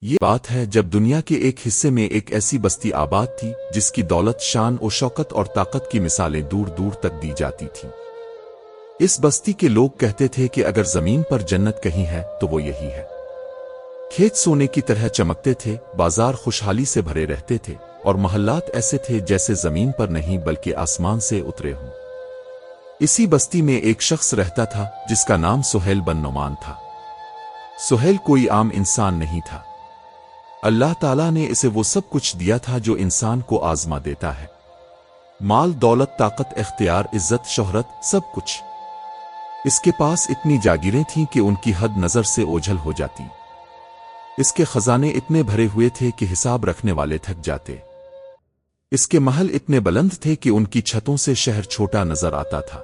یہ بات ہے جب دنیا کے ایک حصے میں ایک ایسی بستی آباد تھی جس کی دولت، شان و شوکت اور طاقت کی مثالیں دور دور تک دی جاتی تھیں۔ اس بستی کے لوگ کہتے تھے کہ اگر زمین پر جنت کہیں ہے تو وہ یہی ہے۔ کھیت سونے کی طرح چمکتے تھے، بازار خوشحالی سے بھرے رہتے تھے، اور محلات ایسے تھے جیسے زمین پر نہیں بلکہ آسمان سے اترے ہوں۔ اسی بستی میں ایک شخص رہتا تھا جس کا نام سہیل بن نعمان تھا۔ سہیل کوئی عام انسان نہیں تھا۔ اللہ تعالیٰ نے اسے وہ سب کچھ دیا تھا جو انسان کو آزما دیتا ہے: مال، دولت، طاقت، اختیار، عزت، شہرت، سب کچھ۔ اس کے پاس اتنی جاگیریں تھیں کہ ان کی حد نظر سے اوجھل ہو جاتی۔ اس کے خزانے اتنے بھرے ہوئے تھے کہ حساب رکھنے والے تھک جاتے۔ اس کے محل اتنے بلند تھے کہ ان کی چھتوں سے شہر چھوٹا نظر آتا تھا۔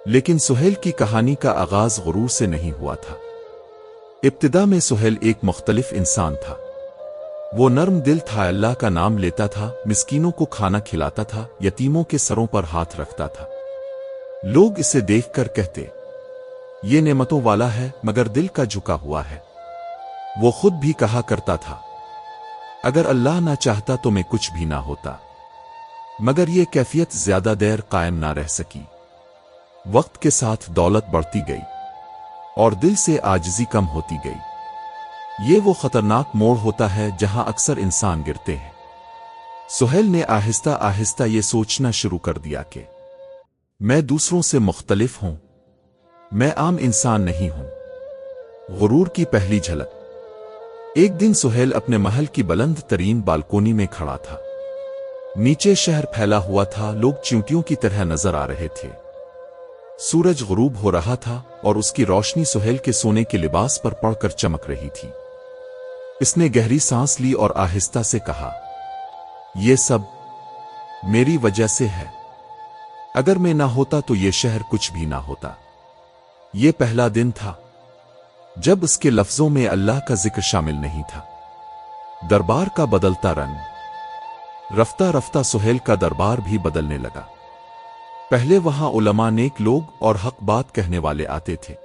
لیکن سہیل کی کہانی کا آغاز غرور سے نہیں ہوا تھا۔ ابتدا میں سہیل ایک مختلف انسان تھا۔ وہ نرم دل تھا، اللہ کا نام لیتا تھا، مسکینوں کو کھانا کھلاتا تھا، یتیموں کے سروں پر ہاتھ رکھتا تھا۔ لوگ اسے دیکھ کر کہتے، یہ نعمتوں والا ہے مگر دل کا جھکا ہوا ہے۔ وہ خود بھی کہا کرتا تھا، اگر اللہ نہ چاہتا تو میں کچھ بھی نہ ہوتا۔ مگر یہ کیفیت زیادہ دیر قائم نہ رہ سکی۔ وقت کے ساتھ دولت بڑھتی گئی اور دل سے عاجزی کم ہوتی گئی۔ یہ وہ خطرناک موڑ ہوتا ہے جہاں اکثر انسان گرتے ہیں۔ سہیل نے آہستہ آہستہ یہ سوچنا شروع کر دیا کہ میں دوسروں سے مختلف ہوں، میں عام انسان نہیں ہوں۔ غرور کی پہلی جھلک۔ ایک دن سہیل اپنے محل کی بلند ترین بالکونی میں کھڑا تھا۔ نیچے شہر پھیلا ہوا تھا، لوگ چیونٹیوں کی طرح نظر آ رہے تھے۔ سورج غروب ہو رہا تھا اور اس کی روشنی سہیل کے سونے کے لباس پر پڑ کر چمک رہی تھی۔ اس نے گہری سانس لی اور آہستہ سے کہا، یہ سب میری وجہ سے ہے۔ اگر میں نہ ہوتا تو یہ شہر کچھ بھی نہ ہوتا۔ یہ پہلا دن تھا جب اس کے لفظوں میں اللہ کا ذکر شامل نہیں تھا۔ دربار کا بدلتا رنگ۔ رفتہ رفتہ سہیل کا دربار بھی بدلنے لگا۔ پہلے وہاں علماء، نیک لوگ اور حق بات کہنے والے آتے تھے۔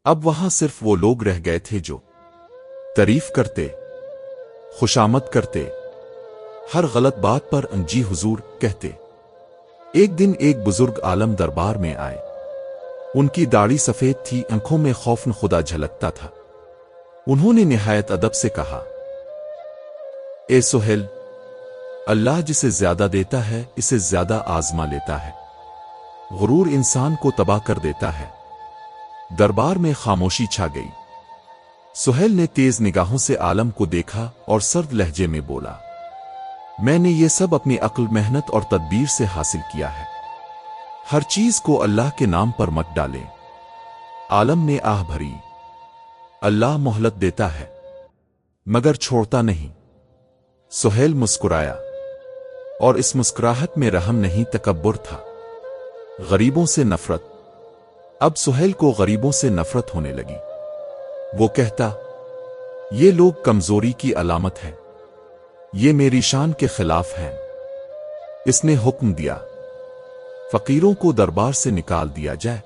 اب وہاں صرف وہ لوگ رہ گئے تھے جو تعریف کرتے، خوشامد کرتے، ہر غلط بات پر جی حضور کہتے۔ ایک دن ایک بزرگ عالم دربار میں آئے۔ ان کی داڑھی سفید تھی، آنکھوں میں خوف خدا جھلکتا تھا۔ انہوں نے نہایت ادب سے کہا، اے سہیل، اللہ جسے زیادہ دیتا ہے اسے زیادہ آزما لیتا ہے۔ غرور انسان کو تباہ کر دیتا ہے۔ دربار میں خاموشی چھا گئی۔ سہیل نے تیز نگاہوں سے عالم کو دیکھا اور سرد لہجے میں بولا، میں نے یہ سب اپنی عقل، محنت اور تدبیر سے حاصل کیا ہے۔ ہر چیز کو اللہ کے نام پر مت ڈالیں۔ عالم نے آہ بھری، اللہ مہلت دیتا ہے مگر چھوڑتا نہیں۔ سہیل مسکرایا، اور اس مسکراہٹ میں رحم نہیں، تکبر تھا۔ غریبوں سے نفرت۔ اب سہیل کو غریبوں سے نفرت ہونے لگی۔ وہ کہتا، یہ لوگ کمزوری کی علامت ہے، یہ میری شان کے خلاف ہیں۔ اس نے حکم دیا، فقیروں کو دربار سے نکال دیا جائے،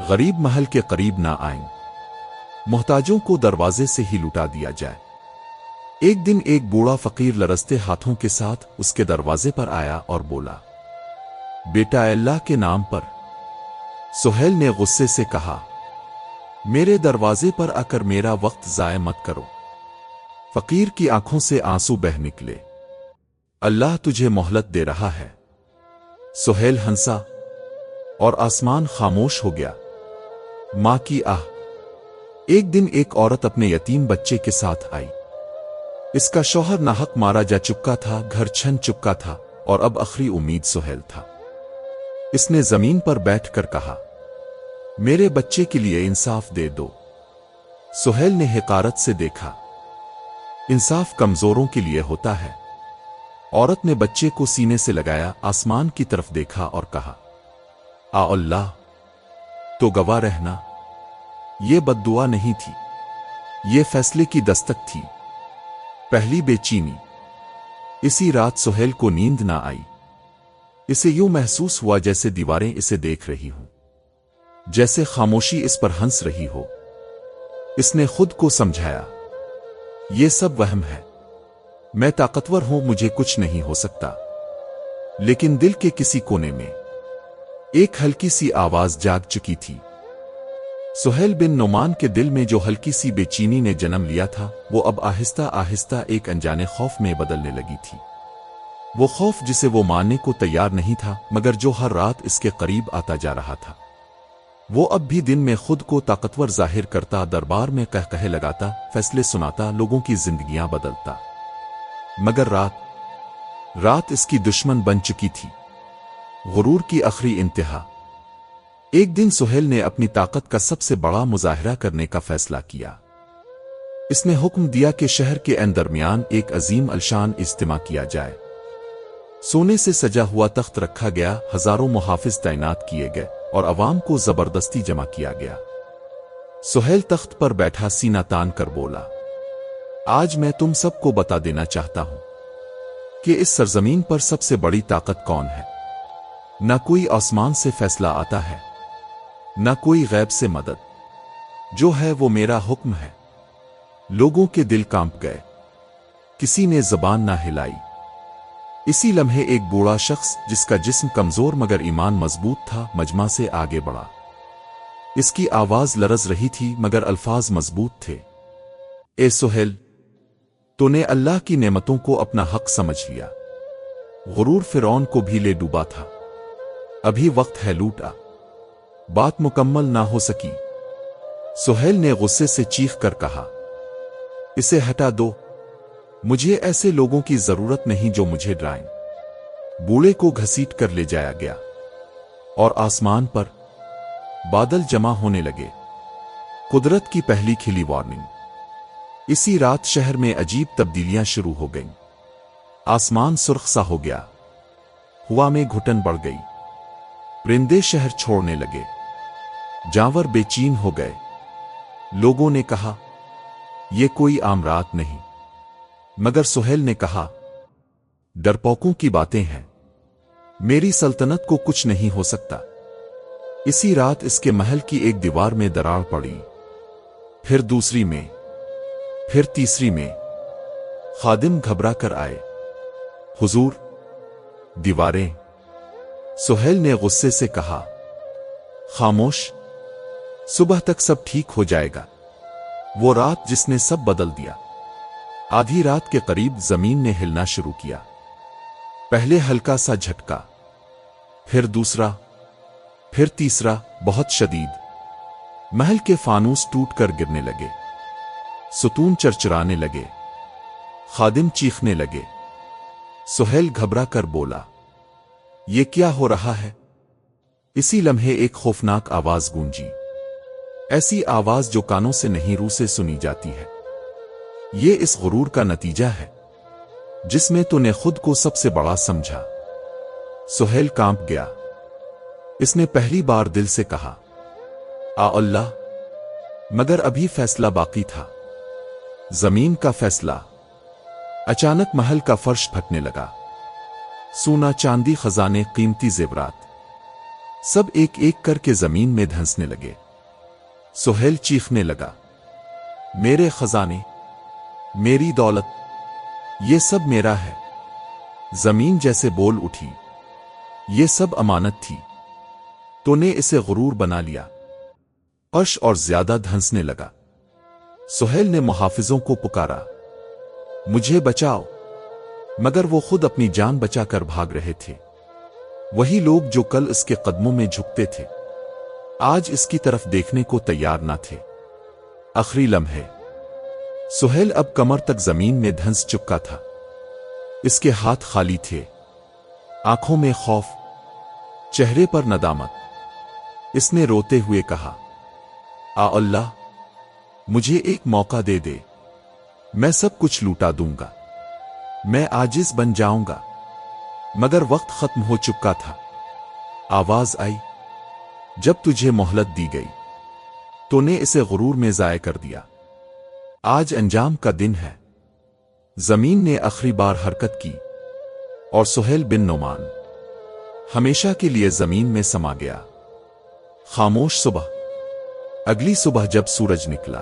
غریب محل کے قریب نہ آئیں، محتاجوں کو دروازے سے ہی لٹا دیا جائے۔ ایک دن ایک بوڑھا فقیر لرزتے ہاتھوں کے ساتھ اس کے دروازے پر آیا اور بولا، بیٹا اللہ کے نام پر۔ سہیل نے غصے سے کہا، میرے دروازے پر آ کر میرا وقت ضائع مت کرو۔ فقیر کی آنکھوں سے آنسو بہہ نکلے۔ اللہ تجھے مہلت دے رہا ہے۔ سہیل ہنسا اور آسمان خاموش ہو گیا۔ ماں کی آہ۔ ایک دن ایک عورت اپنے یتیم بچے کے ساتھ آئی۔ اس کا شوہر ناحق مارا جا چکا تھا، گھر چھن چکا تھا، اور اب آخری امید سہیل تھا۔ اس نے زمین پر بیٹھ کر کہا، میرے بچے کے لیے انصاف دے دو۔ سہیل نے حقارت سے دیکھا، انصاف کمزوروں کے لیے ہوتا ہے۔ عورت نے بچے کو سینے سے لگایا، آسمان کی طرف دیکھا اور کہا، اللہ تو گواہ رہنا، یہ بد دعا نہیں تھی، یہ فیصلے کی دستک تھی۔ پہلی بے چینی۔ اسی رات سہیل کو نیند نہ آئی۔ اسے یوں محسوس ہوا جیسے دیواریں اسے دیکھ رہی ہوں، جیسے خاموشی اس پر ہنس رہی ہو۔ اس نے خود کو سمجھایا، یہ سب وہم ہے، میں طاقتور ہوں، مجھے کچھ نہیں ہو سکتا۔ لیکن دل کے کسی کونے میں ایک ہلکی سی آواز جاگ چکی تھی۔ سہیل بن نعمان کے دل میں جو ہلکی سی بے چینی نے جنم لیا تھا، وہ اب آہستہ آہستہ ایک انجانے خوف میں بدلنے لگی تھی۔ وہ خوف جسے وہ ماننے کو تیار نہیں تھا، مگر جو ہر رات اس کے قریب آتا جا رہا تھا۔ وہ اب بھی دن میں خود کو طاقتور ظاہر کرتا، دربار میں قہقہے لگاتا، فیصلے سناتا، لوگوں کی زندگیاں بدلتا۔ مگر رات اس کی دشمن بن چکی تھی، غرور کی آخری انتہا۔ ایک دن سہیل نے اپنی طاقت کا سب سے بڑا مظاہرہ کرنے کا فیصلہ کیا۔ اس نے حکم دیا کہ شہر کے درمیان ایک عظیم الشان اجتماع کیا جائے۔ سونے سے سجا ہوا تخت رکھا گیا، ہزاروں محافظ تعینات کیے گئے اور عوام کو زبردستی جمع کیا گیا۔ سہیل تخت پر بیٹھا سینہ تان کر بولا، آج میں تم سب کو بتا دینا چاہتا ہوں کہ اس سرزمین پر سب سے بڑی طاقت کون ہے۔ نہ کوئی آسمان سے فیصلہ آتا ہے، نہ کوئی غیب سے مدد، جو ہے وہ میرا حکم ہے۔ لوگوں کے دل کانپ گئے، کسی نے زبان نہ ہلائی۔ اسی لمحے ایک بوڑھا شخص جس کا جسم کمزور مگر ایمان مضبوط تھا، مجمع سے آگے بڑھا۔ اس کی آواز لرز رہی تھی مگر الفاظ مضبوط تھے۔ اے سہیل، تو نے اللہ کی نعمتوں کو اپنا حق سمجھ لیا۔ غرور فرعون کو بھی لے ڈوبا تھا، ابھی وقت ہے لوٹا۔ بات مکمل نہ ہو سکی۔ سہیل نے غصے سے چیخ کر کہا، اسے ہٹا دو، مجھے ایسے لوگوں کی ضرورت نہیں جو مجھے ڈرائیں۔ بوڑھے کو گھسیٹ کر لے جایا گیا اور آسمان پر بادل جمع ہونے لگے، قدرت کی پہلی کھلی وارننگ۔ اسی رات شہر میں عجیب تبدیلیاں شروع ہو گئیں۔ آسمان سرخ سا ہو گیا، ہوا میں گھٹن بڑھ گئی، پرندے شہر چھوڑنے لگے، جانور بے چین ہو گئے۔ لوگوں نے کہا، یہ کوئی عام رات نہیں۔ مگر سہیل نے کہا، ڈرپوکوں کی باتیں ہیں، میری سلطنت کو کچھ نہیں ہو سکتا۔ اسی رات اس کے محل کی ایک دیوار میں دراڑ پڑی، پھر دوسری میں، پھر تیسری میں۔ خادم گھبرا کر آئے، حضور، دیواریں۔ سہیل نے غصے سے کہا، خاموش، صبح تک سب ٹھیک ہو جائے گا۔ وہ رات جس نے سب بدل دیا۔ آدھی رات کے قریب زمین نے ہلنا شروع کیا، پہلے ہلکا سا جھٹکا، پھر دوسرا، پھر تیسرا، بہت شدید۔ محل کے فانوس ٹوٹ کر گرنے لگے، ستون چرچرانے لگے، خادم چیخنے لگے۔ سہیل گھبرا کر بولا، یہ کیا ہو رہا ہے؟ اسی لمحے ایک خوفناک آواز گونجی، ایسی آواز جو کانوں سے نہیں روح سے سنی جاتی ہے۔ یہ اس غرور کا نتیجہ ہے جس میں تو نے خود کو سب سے بڑا سمجھا۔ سہیل کانپ گیا۔ اس نے پہلی بار دل سے کہا، آ اللہ، مگر ابھی فیصلہ باقی تھا، زمین کا فیصلہ۔ اچانک محل کا فرش پھٹنے لگا، سونا چاندی خزانے قیمتی زیورات سب ایک ایک کر کے زمین میں دھنسنے لگے۔ سہیل چیخنے لگا، میرے خزانے، میری دولت، یہ سب میرا ہے۔ زمین جیسے بول اٹھی، یہ سب امانت تھی، تو نے اسے غرور بنا لیا۔ عرش اور زیادہ دھنسنے لگا۔ سہیل نے محافظوں کو پکارا، مجھے بچاؤ، مگر وہ خود اپنی جان بچا کر بھاگ رہے تھے۔ وہی لوگ جو کل اس کے قدموں میں جھکتے تھے، آج اس کی طرف دیکھنے کو تیار نہ تھے۔ آخری لمحے، سہیل اب کمر تک زمین میں دھنس چکا تھا، اس کے ہاتھ خالی تھے، آنکھوں میں خوف، چہرے پر ندامت۔ اس نے روتے ہوئے کہا، آ اللہ، مجھے ایک موقع دے دے، میں سب کچھ لوٹا دوں گا، میں عاجز بن جاؤں گا۔ مگر وقت ختم ہو چکا تھا۔ آواز آئی، جب تجھے مہلت دی گئی تو نے اسے غرور میں ضائع کر دیا۔ آج انجام کا دن ہے۔ زمین نے آخری بار حرکت کی اور سہیل بن نعمان ہمیشہ کے لیے زمین میں سما گیا۔ خاموش صبح۔ اگلی صبح جب سورج نکلا